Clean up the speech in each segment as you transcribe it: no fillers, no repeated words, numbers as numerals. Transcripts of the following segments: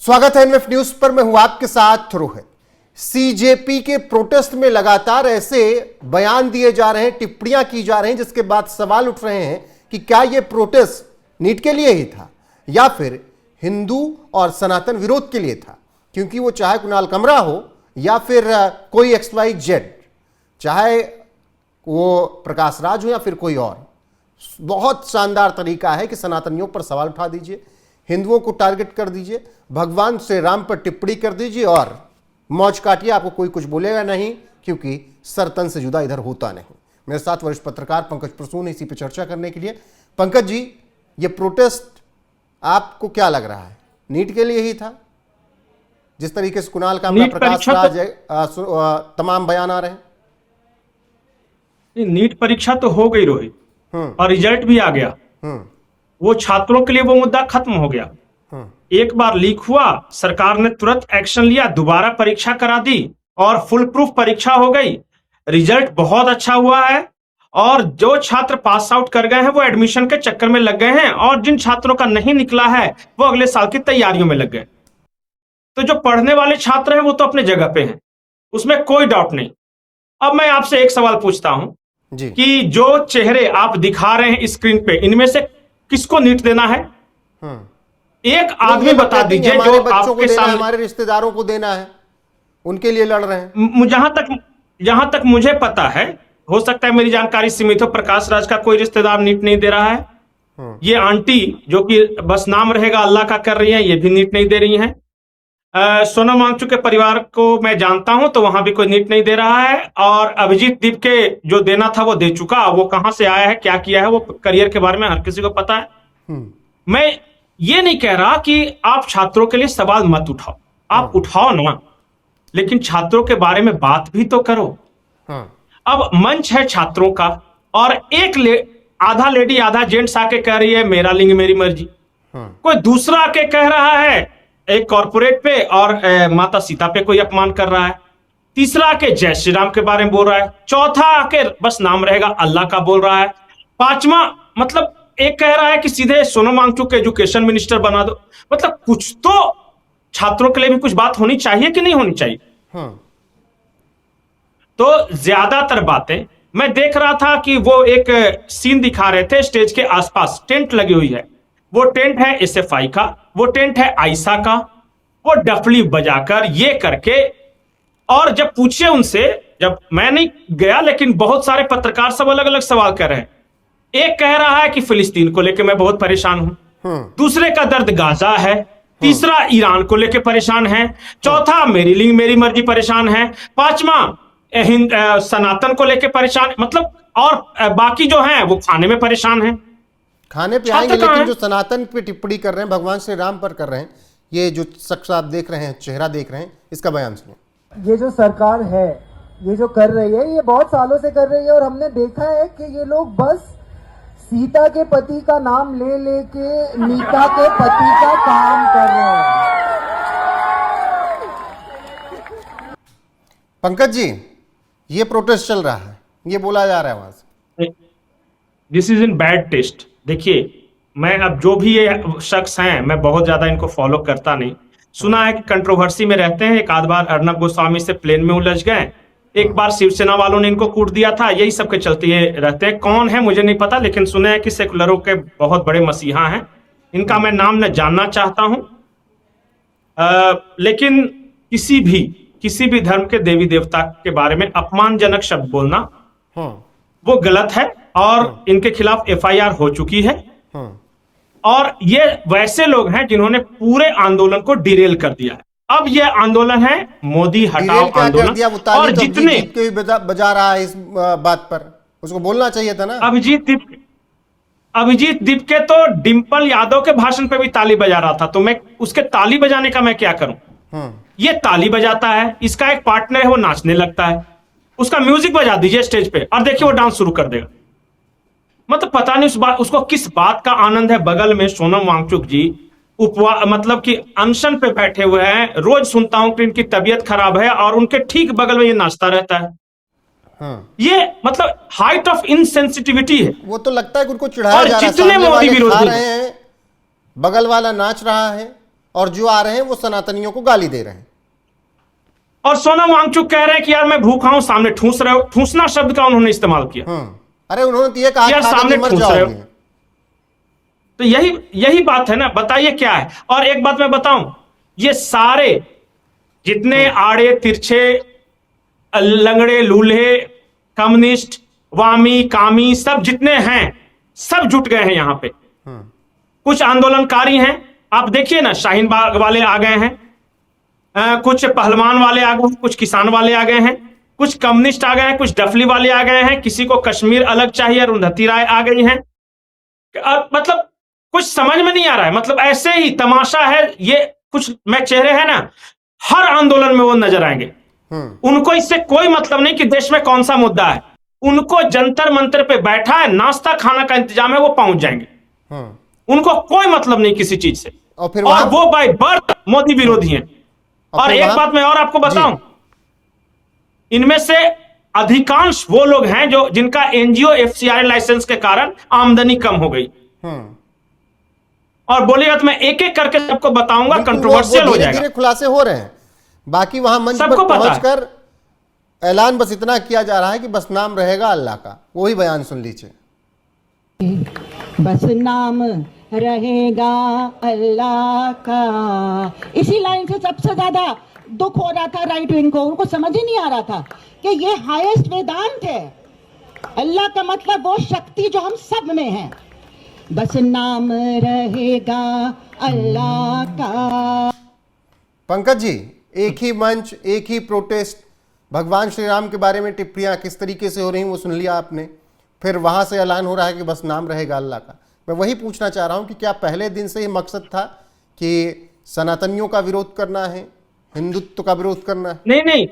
स्वागत है NF news पर। मैं हूं आपके साथ रोहित। सीजेपी के प्रोटेस्ट में लगातार ऐसे बयान दिए जा रहे हैं, टिप्पणियां की जा रही हैं, जिसके बाद सवाल उठ रहे हैं कि क्या यह प्रोटेस्ट नीट के लिए ही था या फिर हिंदू और सनातन विरोध के लिए था। क्योंकि वो चाहे कुणाल कमरा हो या फिर कोई XYZ, चाहे वो प्रकाश राज हो या फिर कोई और, बहुत शानदार तरीका है कि सनातनियों पर सवाल उठा दीजिए, हिंदुओं को टारगेट कर दीजिए, भगवान श्री राम पर टिप्पणी कर दीजिए और मौज काटिए, आपको कोई कुछ बोलेगा नहीं, क्योंकि सरतन से जुदा इधर होता नहीं। मेरे साथ वरिष्ठ पत्रकार पंकज प्रसून इसी पे चर्चा करने के लिए। पंकज जी, ये प्रोटेस्ट आपको क्या लग रहा है, नीट के लिए ही था? जिस तरीके से कुणाल कामरा, प्रकाश राज तमाम बयान आ रहे हैं। नीट परीक्षा तो हो गई रोहित, और रिजल्ट भी आ गया। वो छात्रों के लिए वो मुद्दा खत्म हो गया। एक बार लीक हुआ, सरकार ने तुरंत एक्शन लिया, दोबारा परीक्षा करा दी और फुल प्रूफ परीक्षा हो गई। रिजल्ट बहुत अच्छा हुआ है और जो छात्र पास आउट कर गए हैं वो एडमिशन के चक्कर में लग गए हैं, और जिन छात्रों का नहीं निकला है वो अगले साल की तैयारियों में लग गए। तो जो पढ़ने वाले छात्र हैं वो तो अपने जगह पे हैं, उसमें कोई डाउट नहीं। अब मैं आपसे एक सवाल पूछता हूं कि जो चेहरे आप दिखा रहे हैं स्क्रीन पे, इनमें से किसको नीट देना है? एक आदमी बता दीजिए जो आपके सामने। हमारे रिश्तेदारों को देना है, उनके लिए लड़ रहे हैं। जहां तक मुझे पता है, हो सकता है मेरी जानकारी सीमित हो, प्रकाश राज का कोई रिश्तेदार नीट नहीं दे रहा है। ये आंटी जो कि बस नाम रहेगा अल्लाह का कर रही है, ये भी नीट नहीं दे रही है। सोनम वांगचुक के परिवार को मैं जानता हूं, तो वहां भी कोई नीट नहीं दे रहा है। और अभिजीत दीप के जो देना था वो दे चुका। वो कहां से आया है, क्या किया है, वो करियर के बारे में हर किसी को पता है। मैं ये नहीं कह रहा कि आप छात्रों के लिए सवाल मत उठाओ, आप उठाओ ना, लेकिन छात्रों के बारे में बात भी तो करो। अब मंच है छात्रों का, और आधा लेडी आधा जेंट्स आके कह रही है मेरा लिंग मेरी मर्जी। कोई दूसरा आके कह रहा है एक कॉर्पोरेट पे और माता सीता पे कोई अपमान कर रहा है। तीसरा आके जय श्री राम के बारे में बोल रहा है। चौथा आके बस नाम रहेगा अल्लाह का बोल रहा है। पांचवा मतलब एक कह रहा है कि सीधे सोनम वांगचुक को एजुकेशन मिनिस्टर बना दो। मतलब कुछ तो छात्रों के लिए भी कुछ बात होनी चाहिए कि नहीं होनी चाहिए? तो ज्यादातर बातें मैं देख रहा था कि वो एक सीन दिखा रहे थे, स्टेज के आसपास टेंट लगी हुई है। वो टेंट है SFI का, वो टेंट है आयशा का। वो डफली बजाकर ये करके, और जब पूछे उनसे, जब मैं नहीं गया लेकिन बहुत सारे पत्रकार सब अलग अलग सवाल कर रहे हैं। एक कह रहा है कि फिलिस्तीन को लेकर मैं बहुत परेशान हूं, दूसरे का दर्द गाजा है, तीसरा ईरान को लेकर परेशान है, चौथा मेरी लिंग मेरी मर्जी परेशान है, पांचवा सनातन को लेकर परेशान, मतलब और बाकी जो हैं वो खाने में परेशान हैं। खाने पे आएंगे, लेकिन जो सनातन पे टिप्पणी कर रहे हैं, भगवान श्री राम पर कर रहे हैं, ये जो शख्स आप देख रहे हैं, चेहरा देख रहे हैं, इसका बयान सुनिए। ये जो सरकार है, ये जो कर रही है, ये बहुत सालों से कर रही है, और हमने देखा है कि ये लोग बस सीता के पति का नाम ले लेके नीता के पति का काम कर रहे हैं। पंकज जी, ये प्रोटेस्ट चल रहा है, ये बोला जा रहा है वहां से, this is in bad taste. देखिए, मैं अब जो भी ये शख्स हैं, मैं बहुत ज्यादा इनको फॉलो करता नहीं। सुना है कि कंट्रोवर्सी में रहते हैं। एक आध बार अर्नब गोस्वामी से प्लेन में उलझ गए, एक बार शिवसेना वालों ने इनको कूट दिया था। यही सब के चलते ये रहते हैं। कौन है मुझे नहीं पता, लेकिन सुने हैं कि सेकुलरों के बहुत बड़े मसीहा हैं। इनका मैं नाम न जानना चाहता हूं, लेकिन किसी भी धर्म के देवी देवता के बारे में अपमानजनक शब्द बोलना वो गलत है, और इनके खिलाफ FIR हो चुकी है। और ये वैसे लोग हैं जिन्होंने पूरे आंदोलन को डिरेल कर दिया है। अब ये आंदोलन है मोदी हटाओ आंदोलन, और जितने बजा रहा है इस बात पर, उसको बोलना चाहिए था ना। अभिजीत दीप के तो डिंपल यादव के भाषण पे भी ताली बजा रहा था, तो मैं उसके ताली बजाने का मैं क्या करूं? ये ताली बजाता है, इसका एक पार्टनर है वो नाचने लगता है, उसका म्यूजिक बजा दीजिए स्टेज पे और देखिए वो डांस शुरू कर देगा। मतलब पता नहीं उसको किस बात का आनंद है। बगल में सोनम वांगचुक जी मतलब कि अनशन पे बैठे हुए हैं। रोज सुनता हूं कि इनकी तबीयत खराब है, और उनके ठीक बगल में ये नाचता रहता है। ये मतलब हाइट ऑफ इनसेंसिटिविटी है। वो तो लगता है कि उनको चिढ़ाया जा रहा है। जितने मोदी विरोधी बगल वाला नाच रहा है, और जो आ रहे हैं वो सनातनियों को गाली दे रहे हैं। और सोनम वांगचुक कह रहे हैं कि यार मैं भूखा हूं, सामने ठूस रहे हो। ठूसना शब्द का उन्होंने इस्तेमाल किया। अरे उन्होंने तो ये कहा यार खा के सामने मर ठूस रहे हो। जाओगे। तो यही बात है ना, बताइए क्या है। और एक बात मैं बताऊं, ये सारे जितने आड़े तिरछे लंगड़े लूल्हे कम्युनिस्ट वामी कामी सब जितने हैं सब जुट गए हैं यहां पे। कुछ आंदोलनकारी हैं, आप देखिए ना, शाहीन बाग वाले आ गए हैं, कुछ पहलवान वाले आ गए हैं, कुछ किसान वाले आ गए हैं, कुछ कम्युनिस्ट आ गए हैं, कुछ डफली वाले आ गए हैं, किसी को कश्मीर अलग चाहिए, अरुंधति राय आ गई हैं। मतलब कुछ समझ में नहीं आ रहा है। मतलब ऐसे ही तमाशा है ये। कुछ मैं चेहरे हैं ना, हर आंदोलन में वो नजर आएंगे। उनको इससे कोई मतलब नहीं कि देश में कौन सा मुद्दा है। उनको जंतर मंतर पे बैठा है, नाश्ता खाना का इंतजाम है, वो पहुंच जाएंगे। उनको कोई मतलब नहीं किसी चीज से। और वो बाय बर्थ मोदी विरोधी हैं। और एक बात मैं और आपको बताऊं, इनमें से अधिकांश वो लोग हैं जो जिनका एनजीओ एफसीआई लाइसेंस के कारण आमदनी कम हो गई। और बोलिएगा तो मैं एक एक करके सबको बताऊंगा, कंट्रोवर्शियल हो जाएगा। धीरे खुलासे हो रहे हैं। बाकी वहां मंच पर सबको पता है। पहुंचकर ऐलान बस इतना किया जा रहा है कि बस नाम रहेगा अल्लाह का। वही बयान सुन लीजिए। बस नाम रहेगा अल्लाह का। इसी लाइन से सबसे ज्यादा दुख हो रहा था राइट विंग को। उनको समझ ही नहीं आ रहा था कि ये हाईएस्ट वेदांत है। अल्लाह का मतलब वो शक्ति जो हम सब में है। बस नाम रहेगा अल्लाह का। पंकज जी, एक ही मंच, एक ही प्रोटेस्ट, भगवान श्री राम के बारे में टिप्पणियां किस तरीके से हो रही वो सुन लिया आपने। फिर वहां से ऐलान हो रहा है कि बस नाम रहेगा अल्लाह का। मैं वही पूछना चाह रहा हूं कि क्या पहले दिन से ही मकसद था कि सनातनियों का विरोध करना है, हिंदुत्व का विरोध करना है? नहीं,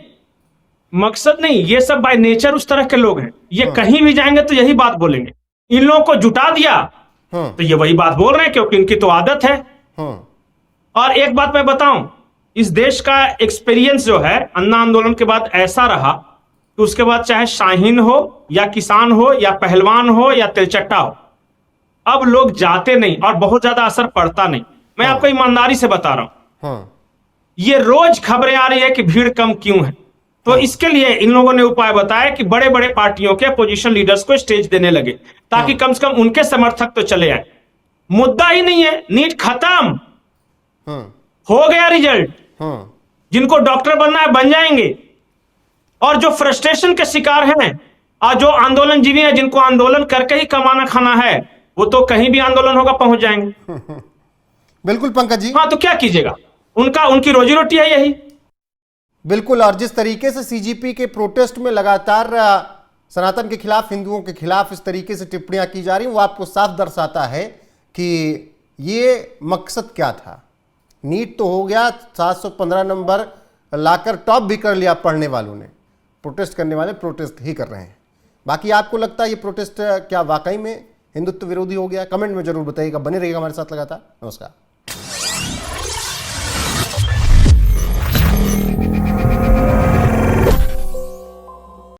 मकसद नहीं। ये सब बाय नेचर उस तरह के लोग हैं। ये कहीं भी जाएंगे तो यही बात बोलेंगे। इन लोगों को जुटा दिया तो ये वही बात बोल रहे हैं, क्योंकि इनकी तो आदत है। और एक बात मैं बताऊं, इस देश का एक्सपीरियंस जो है अन्ना आंदोलन के बाद ऐसा रहा कि उसके बाद चाहे शाहीन हो या किसान हो या पहलवान हो या तिलचट्टा हो, अब लोग जाते नहीं और बहुत ज्यादा असर पड़ता नहीं। मैं आपको ईमानदारी से बता रहा हूं। ये रोज खबरें आ रही है कि भीड़ कम क्यों है। तो इसके लिए इन लोगों ने उपाय बताया कि बड़े बड़े पार्टियों के अपोजिशन लीडर्स को स्टेज देने लगे, ताकि कम से कम उनके समर्थक तो चले आए। मुद्दा ही नहीं है, नीट खत्म हो गया, रिजल्ट। जिनको डॉक्टर बनना है बन जाएंगे। और जो फ्रस्ट्रेशन के शिकार हैं और जो आंदोलन जीवी हैं, जिनको आंदोलन करके ही कमाना खाना है, वो तो कहीं भी आंदोलन होगा पहुंच जाएंगे। बिल्कुल पंकज जी। हाँ, तो क्या कीजिएगा, उनकी रोजी रोटी है यही। बिल्कुल। और जिस तरीके से सीजेपी के प्रोटेस्ट में लगातार सनातन के खिलाफ, हिंदुओं के खिलाफ इस तरीके से टिप्पणियां की जा रही, वो आपको साफ दर्शाता है कि ये मकसद क्या था। नीट तो हो गया, 715 नंबर लाकर टॉप भी कर लिया पढ़ने वालों ने। प्रोटेस्ट करने वाले प्रोटेस्ट ही कर रहे हैं। बाकी आपको लगता है ये प्रोटेस्ट क्या वाकई में हिंदुत्व विरोधी हो गया? कमेंट में जरूर बताइएगा। बने रहिएगा हमारे साथ लगातार। नमस्कार।